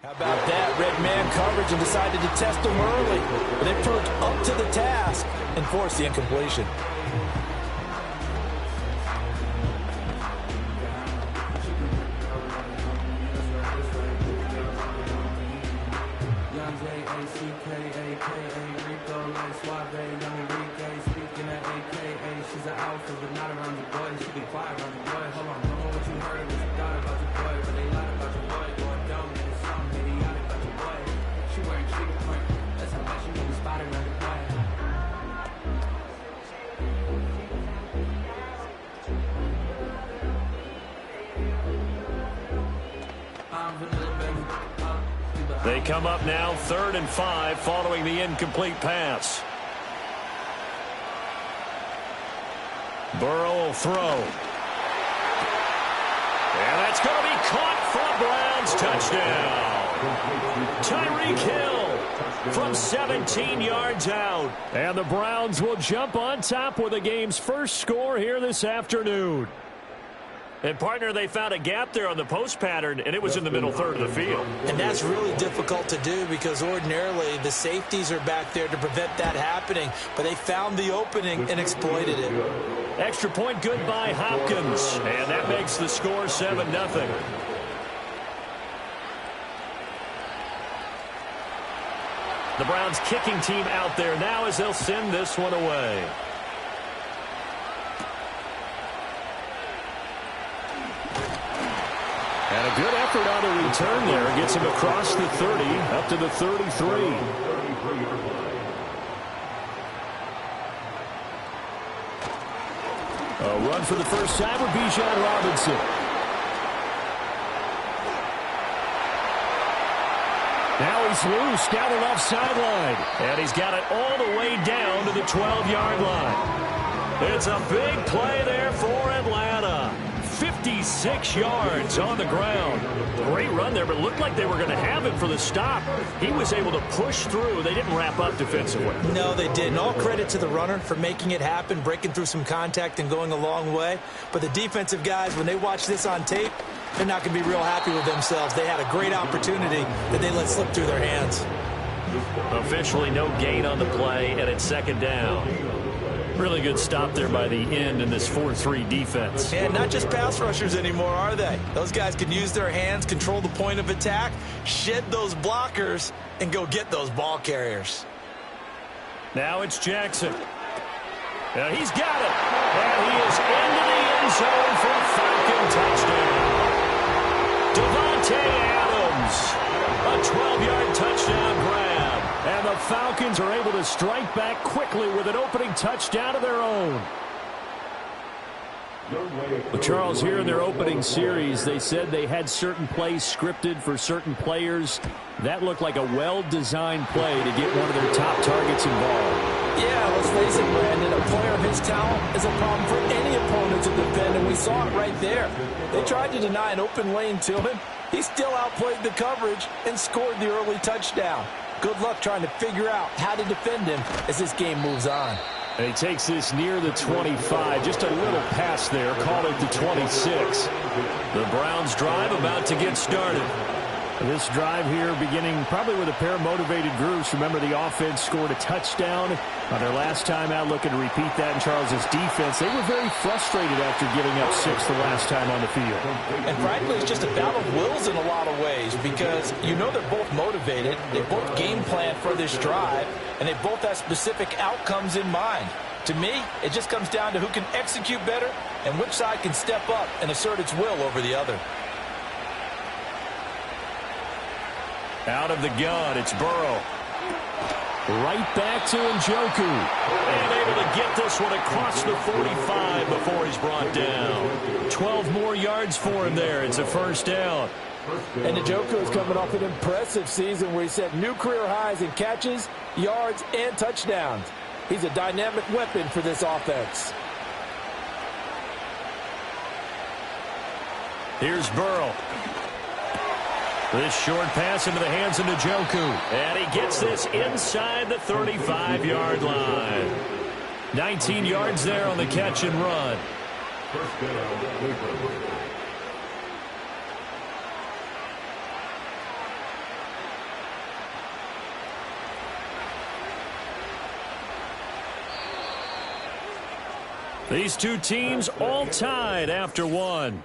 How about that? Red man coverage and decided to test them early. But they proved up to the task and forced the incompletion. They come up now 3rd and 5 following the incomplete pass. Burrow will throw. And that's going to be caught for a Browns touchdown. Tyreek Hill from 17 yards out. And the Browns will jump on top with the game's first score here this afternoon. And, partner, they found a gap there on the post pattern, and it was in the middle third of the field. And that's really difficult to do because ordinarily the safeties are back there to prevent that happening. But they found the opening and exploited it. Extra point good by Hopkins. And that makes the score 7-0. The Browns kicking team out there now as they'll send this one away. And a good effort on the return there. Gets him across the 30, up to the 33. A run for the first time with Bijan Robinson. Now he's loose down the left sideline. And he's got it all the way down to the 12-yard line. It's a big play there for Atlanta. 56 yards on the ground. Great run there, but it looked like they were going to have him for the stop. He was able to push through. They didn't wrap up defensively. No, they didn't. All credit to the runner for making it happen, breaking through some contact and going a long way. But the defensive guys, when they watch this on tape, they're not going to be real happy with themselves. They had a great opportunity that they let slip through their hands. Officially no gain on the play, and it's 2nd down. Really good stop there by the end in this 4-3 defense. And not just pass rushers anymore, are they? Those guys can use their hands, control the point of attack, shed those blockers, and go get those ball carriers. Now it's Jackson. Now he's got it. And he is into the end zone for a Falcon touchdown. Davante Adams, a 12-yard touchdown grab. And the Falcons are able to strike back quickly with an opening touchdown of their own. Well, Charles, here in their opening series, they said they had certain plays scripted for certain players. That looked like a well-designed play to get one of their top targets involved. Yeah, let's face it, Brandon. A player of his talent is a problem for any opponent to defend, and we saw it right there. They tried to deny an open lane to him. He still outplayed the coverage and scored the early touchdown. Good luck trying to figure out how to defend him as this game moves on. And he takes this near the 25. Just a little pass there. Call it the 26. The Browns drive about to get started. This drive here beginning probably with a pair of motivated groups. Remember, the offense scored a touchdown on their last time out, looking to repeat that in Charles's defense. They were very frustrated after giving up 6 the last time on the field. And frankly, it's just a battle of wills in a lot of ways because you know they're both motivated. They both game plan for this drive, and they both have specific outcomes in mind. To me, it just comes down to who can execute better and which side can step up and assert its will over the other. Out of the gun, it's Burrow. Right back to Njoku. And able to get this one across the 45 before he's brought down. 12 more yards for him there. It's a 1st down. And Njoku is coming off an impressive season where he set new career highs in catches, yards, and touchdowns. He's a dynamic weapon for this offense. Here's Burrow. This short pass into the hands of Njoku. And he gets this inside the 35-yard line. 19 yards there on the catch and run. These two teams all tied after one.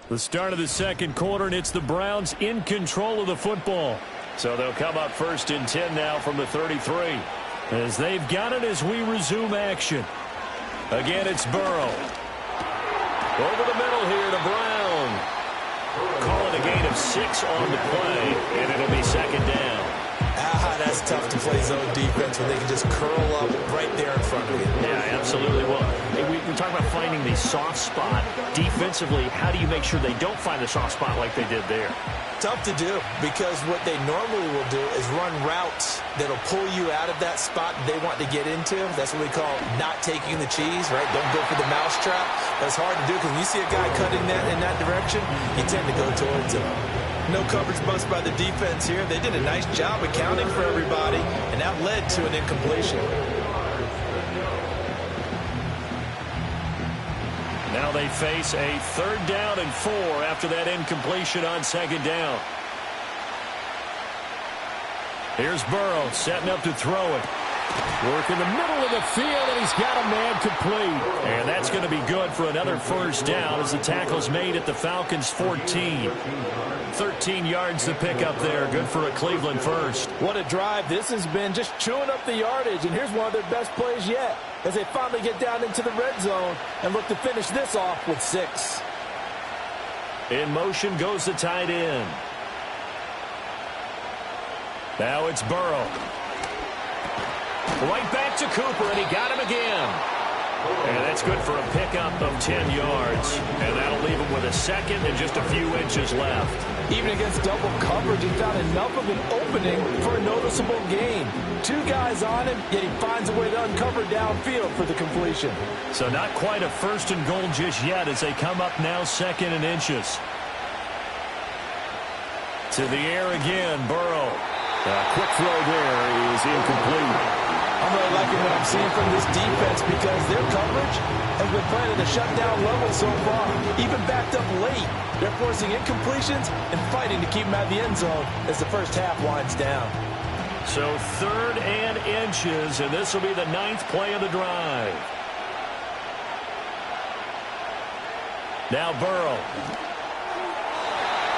The start of the second quarter, and it's the Browns in control of the football. So they'll come up first and 10 now from the 33. As they've got it as we resume action. Again, it's Burrow. Over the middle here to Brown. Call it a gain of 6 on the play, and it'll be second down. That's tough to play zone defense when they can just curl up right there in front of you. Yeah, absolutely. Well, we talk about finding the soft spot. Defensively, how do you make sure they don't find the soft spot like they did there? Tough to do, because what they normally will do is run routes that'll pull you out of that spot they want to get into. That's what we call not taking the cheese, right? Don't go for the mousetrap. That's hard to do, because when you see a guy cutting that in that direction, you tend to go towards him. No coverage bust by the defense here. They did a nice job accounting for everybody, and that led to an incompletion. Now they face a 3rd down and 4 after that incompletion on 2nd down. Here's Burrow setting up to throw it. Work in the middle of the field, and he's got a man complete. And that's going to be good for another 1st down as the tackle's made at the Falcons' 14. 13 yards to pick up there. Good for a Cleveland first. What a drive. This has been just chewing up the yardage, and here's one of their best plays yet as they finally get down into the red zone and look to finish this off with 6. In motion goes the tight end. Now it's Burrow. Right back to Cooper, and he got him again. And that's good for a pickup of 10 yards. And that'll leave him with a 2nd and just a few inches left. Even against double coverage, he found enough of an opening for a noticeable gain. 2 guys on him, yet he finds a way to uncover downfield for the completion. So not quite a 1st and goal just yet as they come up now 2nd and inches. To the air again, Burrow. A quick throw there is incomplete. I'm really liking what I'm seeing from this defense, because their coverage has been playing at a shutdown level so far. Even backed up late, they're forcing incompletions and fighting to keep them out of the end zone as the first half winds down. So 3rd and inches, and this will be the 9th play of the drive. Now Burrow.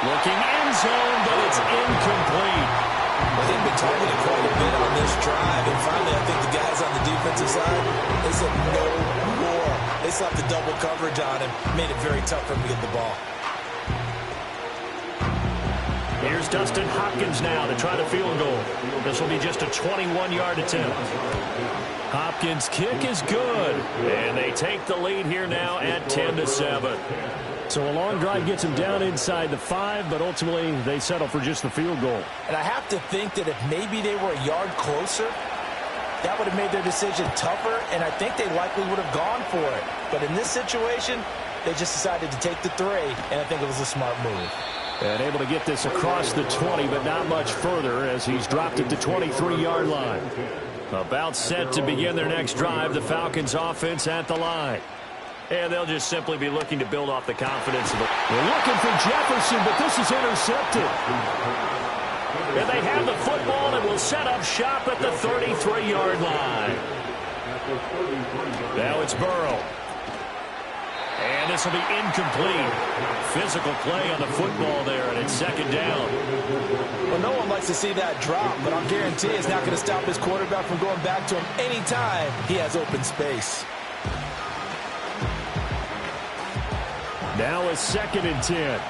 Looking end zone, but it's incomplete. Well, they've been targeted quite a bit on this drive, and finally I think the guys on the defensive side, they said no more. They slapped the double coverage on him, made it very tough for him to get the ball. Here's Dustin Hopkins now to try the field goal. This will be just a 21-yard attempt. Hopkins' kick is good, and they take the lead here now at 10-7. So a long drive gets them down inside the 5, but ultimately they settle for just the field goal. And I have to think that if maybe they were a yard closer, that would have made their decision tougher, and I think they likely would have gone for it. But in this situation, they just decided to take the 3, and I think it was a smart move. And able to get this across the 20, but not much further as he's dropped it to 23-yard line. About set to begin their next drive, the Falcons offense at the line. And they'll just simply be looking to build off the confidence of it. They're looking for Jefferson, but this is intercepted. And they have the football and will set up shop at the 33-yard line. Now it's Burrow. And this will be incomplete. Physical play on the football there, and it's 2nd down. Well, no one likes to see that drop, but I'll guarantee it's not going to stop his quarterback from going back to him anytime he has open space. Now a 2nd and 10.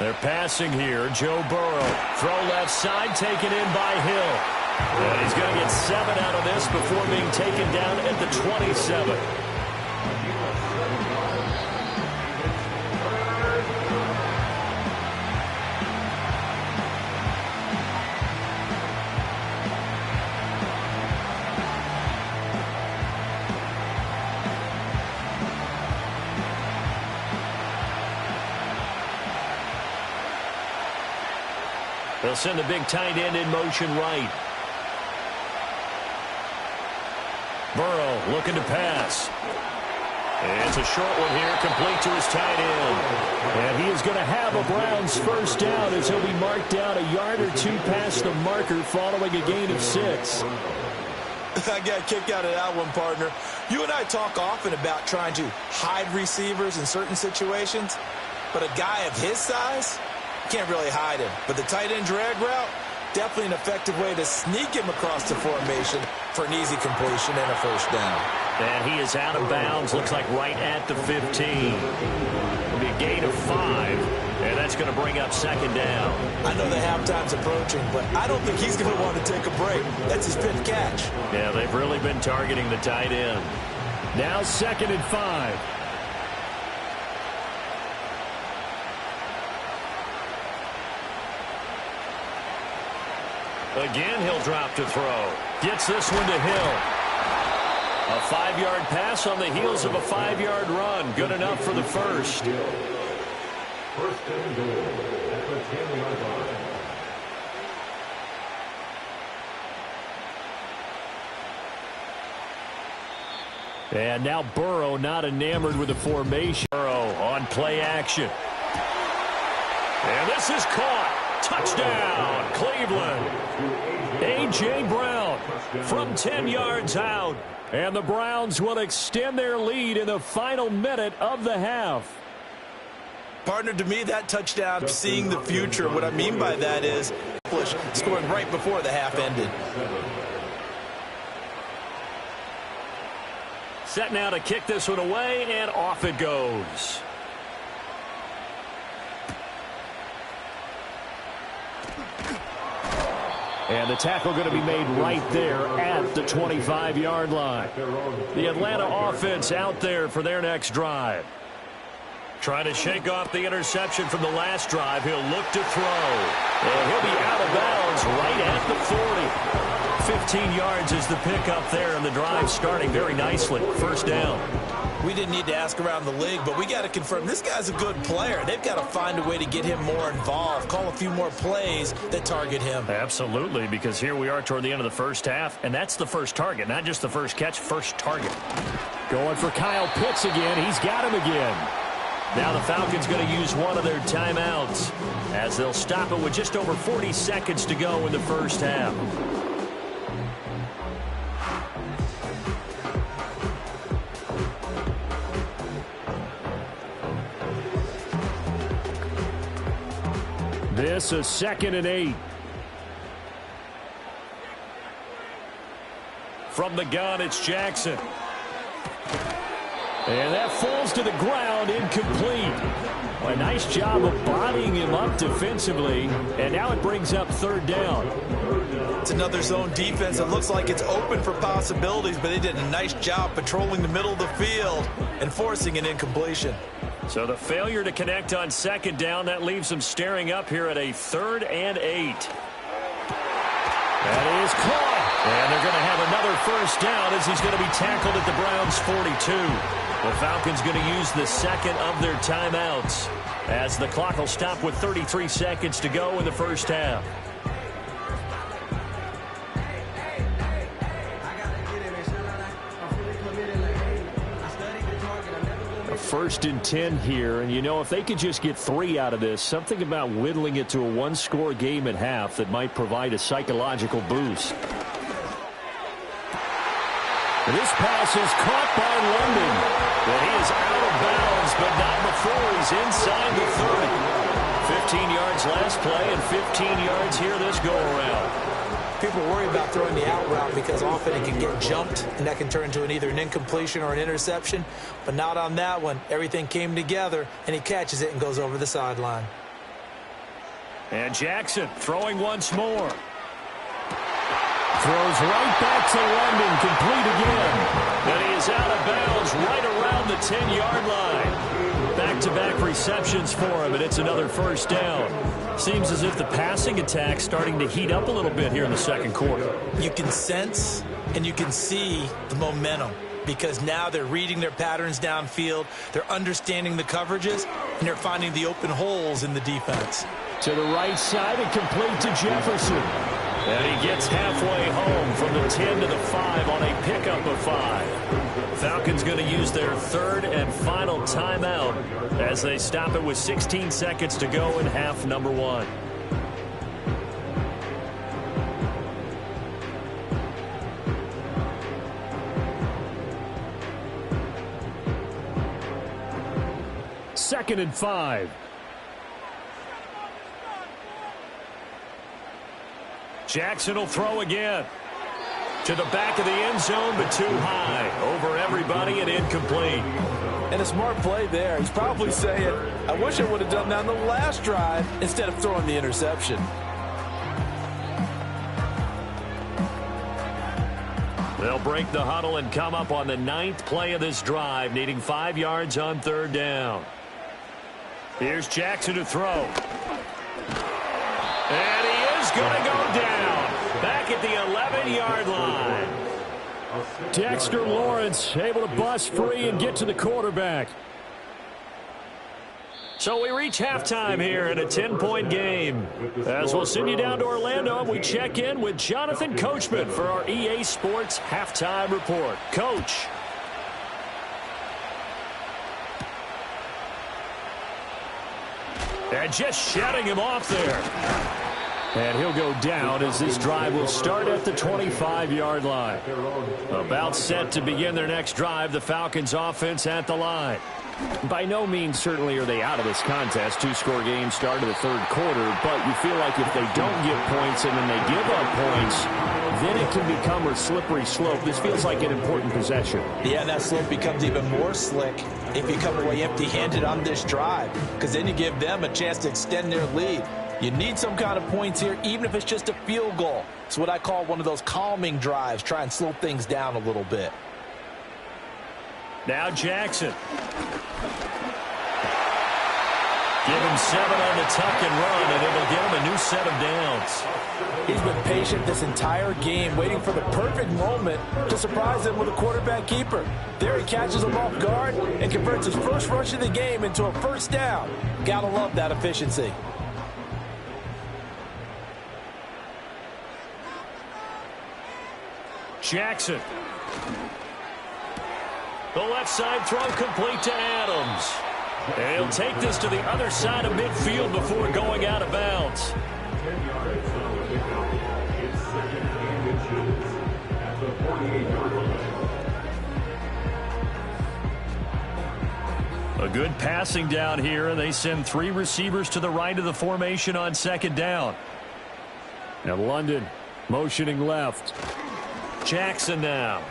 They're passing here. Joe Burrow. Throw left side, taken in by Hill. And he's going to get 7 out of this before being taken down at the 27. They'll send the big tight end in motion right. Burrow looking to pass. It's a short one here, complete to his tight end. And he is going to have a Browns first down as he'll be marked down a yard or two past the marker following a gain of 6. I got a kick out of that one, partner. You and I talk often about trying to hide receivers in certain situations, but a guy of his size, can't really hide him. But the tight end drag route, definitely an effective way to sneak him across the formation for an easy completion and a first down. And he is out of bounds, looks like right at the 15. It'll be a gain of 5, and that's going to bring up second down. I know the halftime's approaching, but I don't think he's going to want to take a break. That's his 5th catch. Yeah, they've really been targeting the tight end. Now 2nd and 5. Again, he'll drop to throw. Gets this one to Hill. A 5-yard pass on the heels of a 5-yard run. Good enough for the first. First and goal at the 10-yard line. And now Burrow not enamored with the formation. Burrow on play action. And this is caught. Touchdown, Cleveland. A.J. Brown from 10 yards out. And the Browns will extend their lead in the final minute of the half. Partner, to me, that touchdown, seeing the future. What I mean by that is scoring right before the half ended. Set now to kick this one away, and off it goes. And the tackle going to be made right there at the 25-yard line. The Atlanta offense out there for their next drive. Trying to shake off the interception from the last drive. He'll look to throw. And he'll be out of bounds right at the 40. 15 yards is the pickup there, and the drive starting very nicely. First down. We didn't need to ask around the league, but we got to confirm this guy's a good player. They've got to find a way to get him more involved, call a few more plays that target him. Absolutely, because here we are toward the end of the first half, and that's the first target, not just the first catch, first target. Going for Kyle Pitts again. He's got him again. Now the Falcons going to use one of their timeouts as they'll stop it with just over 40 seconds to go in the first half. This is 2nd and 8. From the gun, it's Jackson. And that falls to the ground, incomplete. A nice job of bodying him up defensively, and now it brings up 3rd down. It's another zone defense. It looks like it's open for possibilities, but they did a nice job patrolling the middle of the field and forcing an incompletion. So the failure to connect on 2nd down, that leaves them staring up here at a 3rd and 8. That is caught. And they're going to have another first down as he's going to be tackled at the Browns' 42. The Falcons going to use the second of their timeouts as the clock will stop with 33 seconds to go in the first half. A 1st and 10 here, and you know, if they could just get 3 out of this, something about whittling it to a 1-score game at half that might provide a psychological boost. This pass is caught by London. But he is out of bounds, but not before he's inside the 30. 15 yards last play and 15 yards here this go-around. People worry about throwing the out route because often it can get jumped, and that can turn into either an incompletion or an interception. But not on that one. Everything came together, and he catches it and goes over the sideline. And Jackson throwing once more. Throws right back to London, complete again. And he is out of bounds right around the 10-yard line. Back-to-back receptions for him, and it's another first down. Seems as if the passing attack's starting to heat up a little bit here in the second quarter. You can sense and you can see the momentum because now they're reading their patterns downfield, they're understanding the coverages, and they're finding the open holes in the defense. To the right side and complete to Jefferson. And he gets halfway home from the 10 to the 5 on a pickup of 5. Falcons going to use their third and final timeout as they stop it with 16 seconds to go in half number 1. Second and 5. Jackson will throw again. To the back of the end zone, but too high. Over everybody and incomplete. And a smart play there. He's probably saying, I wish I would have done that on the last drive instead of throwing the interception. They'll break the huddle and come up on the 9th play of this drive, needing 5 yards on third down. Here's Jackson to throw. And he is going to go down. Back at the 11-yard line. Dexter Lawrence able to bust free and get to the quarterback. So we reach halftime here in a 10-point game. As we'll send you down to Orlando, we check in with Jonathan Coachman for our EA Sports Halftime Report. Coach. And just shutting him off there. And he'll go down as this drive will start at the 25-yard line. About set to begin their next drive, the Falcons offense at the line. By no means certainly are they out of this contest. 2-score game start of the third quarter, but you feel like if they don't get points and then they give up points, then it can become a slippery slope. This feels like an important possession. Yeah, that slope becomes even more slick if you come away empty-handed on this drive, because then you give them a chance to extend their lead. You need some kind of points here, even if it's just a field goal. It's what I call one of those calming drives. Try and slow things down a little bit. Now Jackson. Give him 7 on the tuck and run, and it'll give him a new set of downs. He's been patient this entire game, waiting for the perfect moment to surprise them with a quarterback keeper. There he catches him off guard and converts his first rush of the game into a first down. Gotta love that efficiency. Jackson. The left side throw complete to Adams. And he'll take this to the other side of midfield before going out of bounds. 10 yards on the pickoff. It's second and inches at the 48-yard line. A good passing down here, and they send 3 receivers to the right of the formation on second down. Now London motioning left. Jackson now.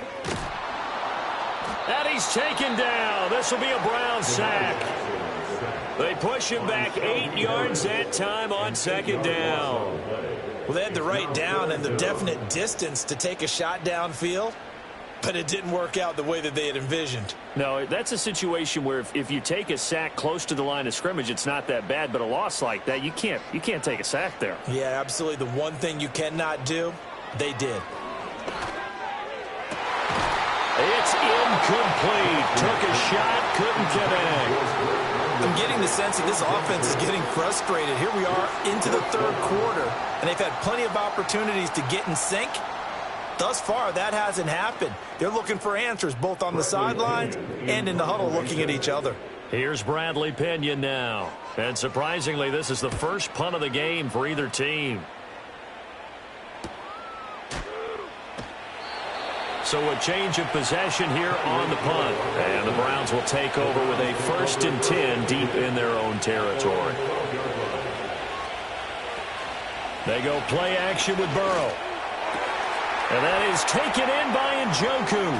And he's taken down. This will be a Brown sack. They push him back 8 yards that time on second down. Well, they had the right down and the definite distance to take a shot downfield, but it didn't work out the way that they had envisioned. No, that's a situation where if you take a sack close to the line of scrimmage, it's not that bad, but a loss like that, you can't take a sack there. Yeah, absolutely. The one thing you cannot do, they did. It's incomplete. Took a shot, couldn't connect. I'm getting the sense that this offense is getting frustrated. Here we are into the third quarter, and they've had plenty of opportunities to get in sync. Thus far, that hasn't happened. They're looking for answers both on the sidelines and in the huddle looking at each other. Here's Bradley Pinion now. And surprisingly, this is the first punt of the game for either team. So a change of possession here on the punt. And the Browns will take over with a 1st and 10 deep in their own territory. They go play action with Burrow. And that is taken in by Njoku.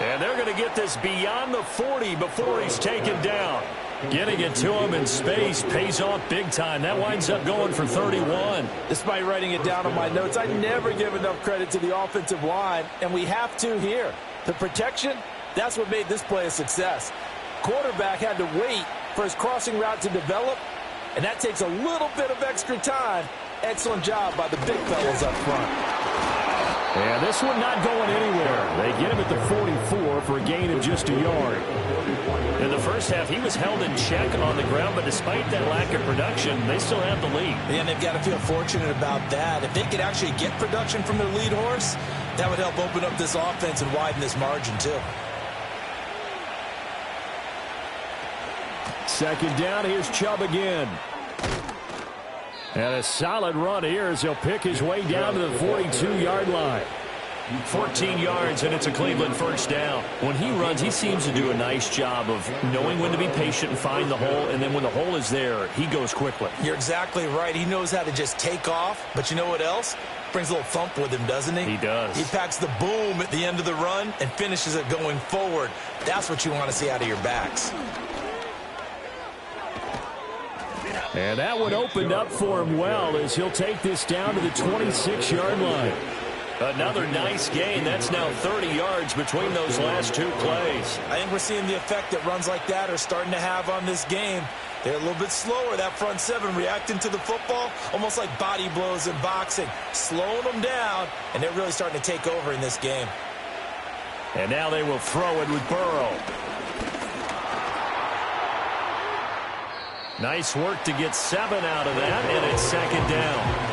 And they're going to get this beyond the 40 before he's taken down. Getting it to him in space pays off big time. That winds up going for 31. Despite writing it down on my notes, I never give enough credit to the offensive line, and we have to here. The protection, that's what made this play a success. Quarterback had to wait for his crossing route to develop, and that takes a little bit of extra time. Excellent job by the big fellas up front. And this one not going anywhere. They get him at the 44 for a gain of just a yard. In the first half, he was held in check on the ground, but despite that lack of production, they still have the lead. And they've got to feel fortunate about that. If they could actually get production from their lead horse, that would help open up this offense and widen this margin too. Second down, here's Chubb again. And a solid run here as he'll pick his way down to the 42-yard line. 14 yards, and it's a Cleveland first down. When he runs, he seems to do a nice job of knowing when to be patient and find the hole, and then when the hole is there, he goes quickly. You're exactly right. He knows how to just take off, but you know what else? Brings a little thump with him, doesn't he? He does. He packs the boom at the end of the run and finishes it going forward. That's what you want to see out of your backs. And that one opened up for him well as he'll take this down to the 26-yard line. Another nice gain. That's now 30 yards between those last two plays. I think we're seeing the effect that runs like that are starting to have on this game. They're a little bit slower, that front seven, reacting to the football, almost like body blows in boxing, slowing them down, and they're really starting to take over in this game. And now they will throw it with Burrow. Nice work to get 7 out of that, and it's second down.